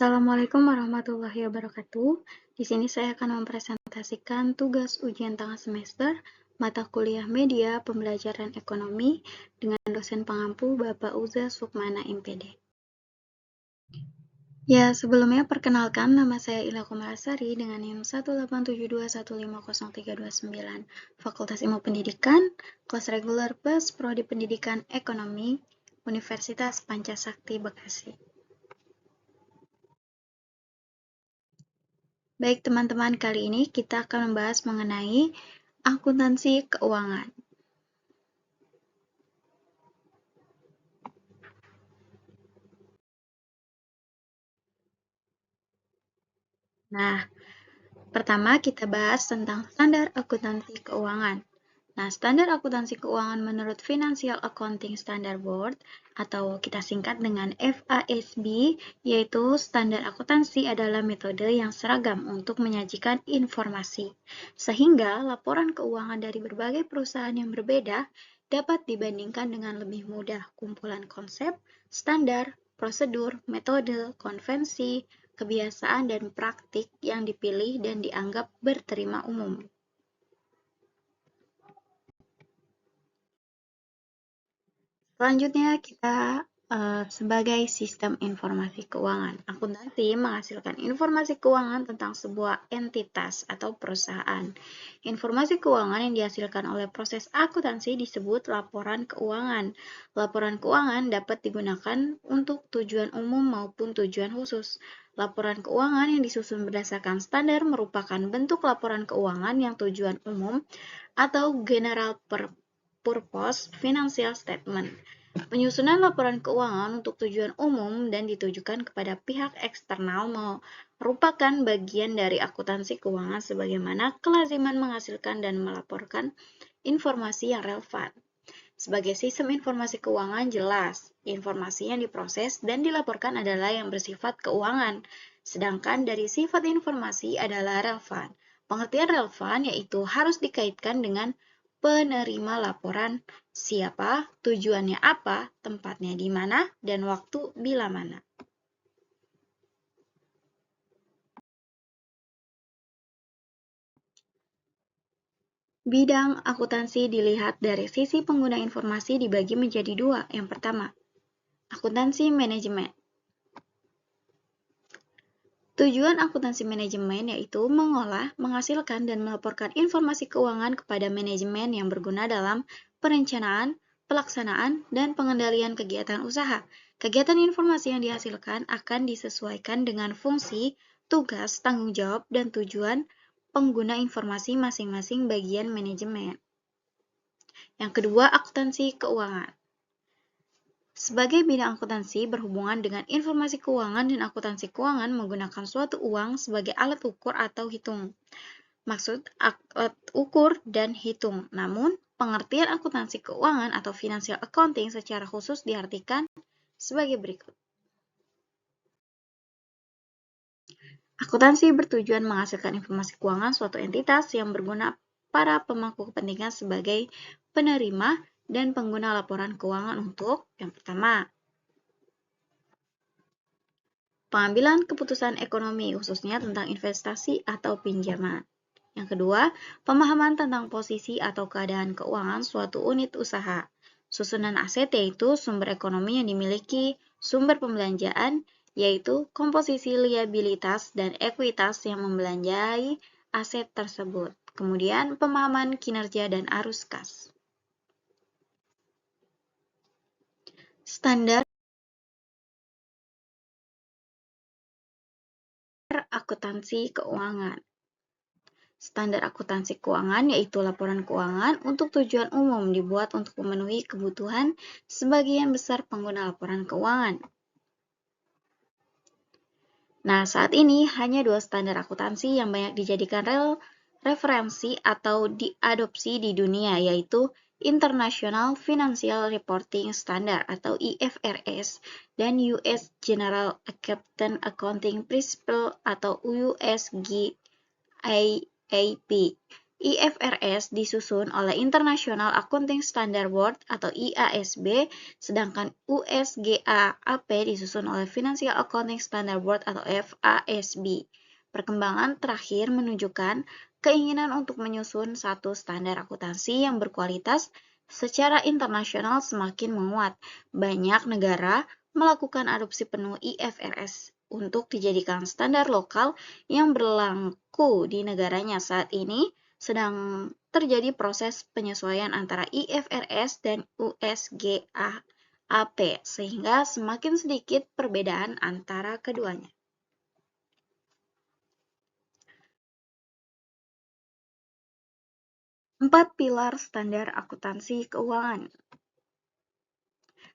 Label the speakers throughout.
Speaker 1: Assalamualaikum warahmatullahi wabarakatuh. Di sini saya akan mempresentasikan tugas ujian tengah semester mata kuliah media pembelajaran ekonomi dengan dosen pengampu Bapak Uza Sukmana MPD. Ya, sebelumnya perkenalkan nama saya Ila Kumalasari dengan NIM 187215039, Fakultas Ilmu Pendidikan, kelas reguler plus Prodi Pendidikan Ekonomi, Universitas Pancasakti Bekasi. Baik teman-teman, kali ini kita akan membahas mengenai akuntansi keuangan. Nah, pertama kita bahas tentang standar akuntansi keuangan. Nah, standar akuntansi keuangan menurut Financial Accounting Standard Board atau kita singkat dengan FASB, yaitu standar akuntansi adalah metode yang seragam untuk menyajikan informasi, sehingga laporan keuangan dari berbagai perusahaan yang berbeda dapat dibandingkan dengan lebih mudah. Kumpulan konsep, standar, prosedur, metode, konvensi, kebiasaan, dan praktik yang dipilih dan dianggap berterima umum. Selanjutnya kita sebagai sistem informasi keuangan. Akuntansi menghasilkan informasi keuangan tentang sebuah entitas atau perusahaan. Informasi keuangan yang dihasilkan oleh proses akuntansi disebut laporan keuangan. Laporan keuangan dapat digunakan untuk tujuan umum maupun tujuan khusus. Laporan keuangan yang disusun berdasarkan standar merupakan bentuk laporan keuangan yang tujuan umum atau general purpose financial statement. Penyusunan laporan keuangan untuk tujuan umum dan ditujukan kepada pihak eksternal merupakan bagian dari akuntansi keuangan sebagaimana kelaziman menghasilkan dan melaporkan informasi yang relevan. Sebagai sistem informasi keuangan jelas, informasi yang diproses dan dilaporkan adalah yang bersifat keuangan, sedangkan dari sifat informasi adalah relevan. Pengertian relevan yaitu harus dikaitkan dengan penerima laporan, siapa, tujuannya apa, tempatnya di mana, dan waktu bila mana. Bidang akuntansi dilihat dari sisi pengguna informasi dibagi menjadi dua. Yang pertama, akuntansi manajemen. Tujuan akuntansi manajemen yaitu mengolah, menghasilkan, dan melaporkan informasi keuangan kepada manajemen yang berguna dalam perencanaan, pelaksanaan, dan pengendalian kegiatan usaha. Kegiatan informasi yang dihasilkan akan disesuaikan dengan fungsi, tugas, tanggung jawab, dan tujuan pengguna informasi masing-masing bagian manajemen. Yang kedua, akuntansi keuangan. Sebagai bidang akuntansi berhubungan dengan informasi keuangan dan akuntansi keuangan menggunakan suatu uang sebagai alat ukur atau hitung. Maksud alat ukur dan hitung. Namun, pengertian akuntansi keuangan atau financial accounting secara khusus diartikan sebagai berikut. Akuntansi bertujuan menghasilkan informasi keuangan suatu entitas yang berguna para pemangku kepentingan sebagai penerima dan pengguna laporan keuangan untuk yang pertama, pengambilan keputusan ekonomi khususnya tentang investasi atau pinjaman. Yang kedua, pemahaman tentang posisi atau keadaan keuangan suatu unit usaha. Susunan aset yaitu sumber ekonomi yang dimiliki sumber pembelanjaan, yaitu komposisi liabilitas dan ekuitas yang membelanjai aset tersebut. Kemudian, pemahaman kinerja dan arus kas. Standar akuntansi keuangan. Standar akuntansi keuangan yaitu laporan keuangan untuk tujuan umum dibuat untuk memenuhi kebutuhan sebagian besar pengguna laporan keuangan. Nah, saat ini hanya dua standar akuntansi yang banyak dijadikan referensi atau diadopsi di dunia, yaitu International Financial Reporting Standard atau IFRS dan US General Accounting Principles atau USGAP. IFRS disusun oleh International Accounting Standard Board atau IASB, sedangkan USGAAP disusun oleh Financial Accounting Standard Board atau FASB. Perkembangan terakhir menunjukkan keinginan untuk menyusun satu standar akuntansi yang berkualitas secara internasional semakin menguat. Banyak negara melakukan adopsi penuh IFRS untuk dijadikan standar lokal yang berlaku di negaranya. Saat ini sedang terjadi proses penyesuaian antara IFRS dan USGAAP, sehingga semakin sedikit perbedaan antara keduanya. Empat pilar standar akuntansi keuangan.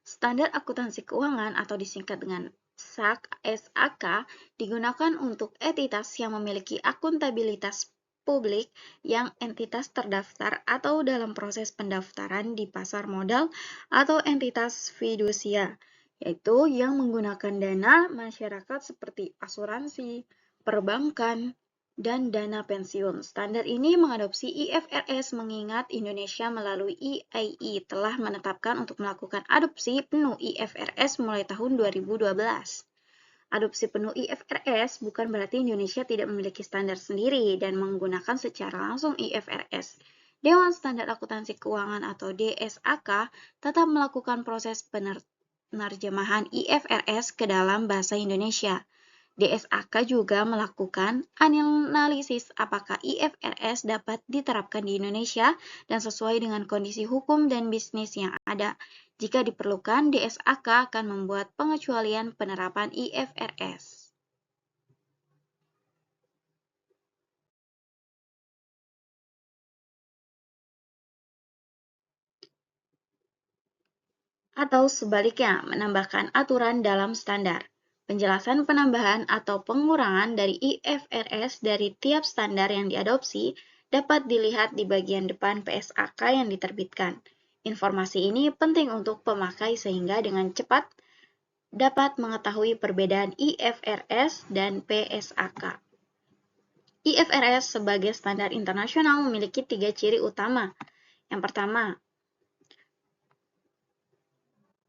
Speaker 1: Standar akuntansi keuangan atau disingkat dengan SAK digunakan untuk entitas yang memiliki akuntabilitas publik yang entitas terdaftar atau dalam proses pendaftaran di pasar modal atau entitas fidusia, yaitu yang menggunakan dana masyarakat seperti asuransi, perbankan, dan dana pensiun. Standar ini mengadopsi IFRS mengingat Indonesia melalui IAI telah menetapkan untuk melakukan adopsi penuh IFRS mulai tahun 2012. Adopsi penuh IFRS bukan berarti Indonesia tidak memiliki standar sendiri dan menggunakan secara langsung IFRS. Dewan Standar Akuntansi Keuangan atau DSAK tetap melakukan proses penerjemahan IFRS ke dalam bahasa Indonesia. DSAK juga melakukan analisis apakah IFRS dapat diterapkan di Indonesia dan sesuai dengan kondisi hukum dan bisnis yang ada. Jika diperlukan, DSAK akan membuat pengecualian penerapan IFRS. Atau sebaliknya, menambahkan aturan dalam standar. Penjelasan penambahan atau pengurangan dari IFRS dari tiap standar yang diadopsi dapat dilihat di bagian depan PSAK yang diterbitkan. Informasi ini penting untuk pemakai sehingga dengan cepat dapat mengetahui perbedaan IFRS dan PSAK. IFRS sebagai standar internasional memiliki 3 ciri utama. Yang pertama,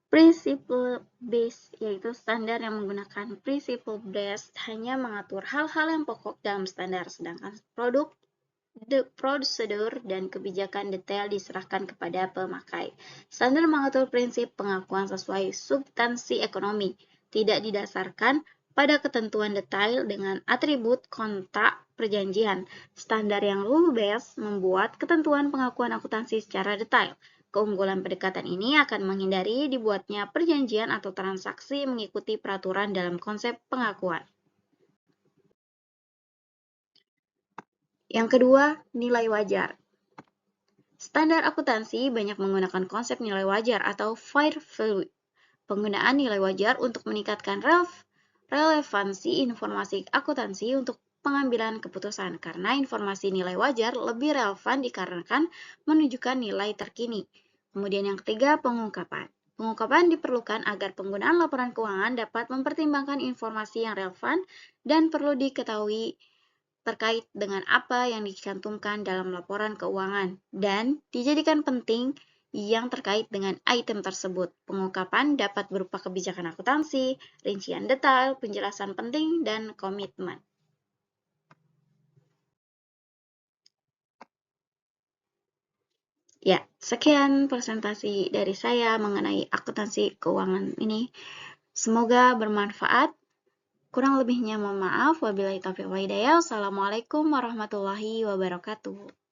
Speaker 1: principle based, yaitu standar yang menggunakan principle based hanya mengatur hal-hal yang pokok dalam standar, sedangkan prosedur dan kebijakan detail diserahkan kepada pemakai. Standar mengatur prinsip pengakuan sesuai substansi ekonomi, tidak didasarkan pada ketentuan detail dengan atribut kontrak perjanjian. Standar yang rule-based membuat ketentuan pengakuan akuntansi secara detail. Keunggulan pendekatan ini akan menghindari dibuatnya perjanjian atau transaksi mengikuti peraturan dalam konsep pengakuan. Yang kedua, nilai wajar. Standar akuntansi banyak menggunakan konsep nilai wajar atau fair value. Penggunaan nilai wajar untuk meningkatkan relevansi informasi akuntansi untuk pengambilan keputusan, karena informasi nilai wajar lebih relevan dikarenakan menunjukkan nilai terkini. Kemudian yang ketiga, pengungkapan. Pengungkapan diperlukan agar penggunaan laporan keuangan dapat mempertimbangkan informasi yang relevan dan perlu diketahui terkait dengan apa yang dicantumkan dalam laporan keuangan dan dijadikan penting yang terkait dengan item tersebut. Pengungkapan dapat berupa kebijakan akuntansi, rincian detail, penjelasan penting, dan komitmen. Ya, sekian presentasi dari saya mengenai akuntansi keuangan ini. Semoga bermanfaat. Kurang lebihnya mohon maaf. Wabillahi taufiq wal hidayah. Wassalamualaikum warahmatullahi wabarakatuh.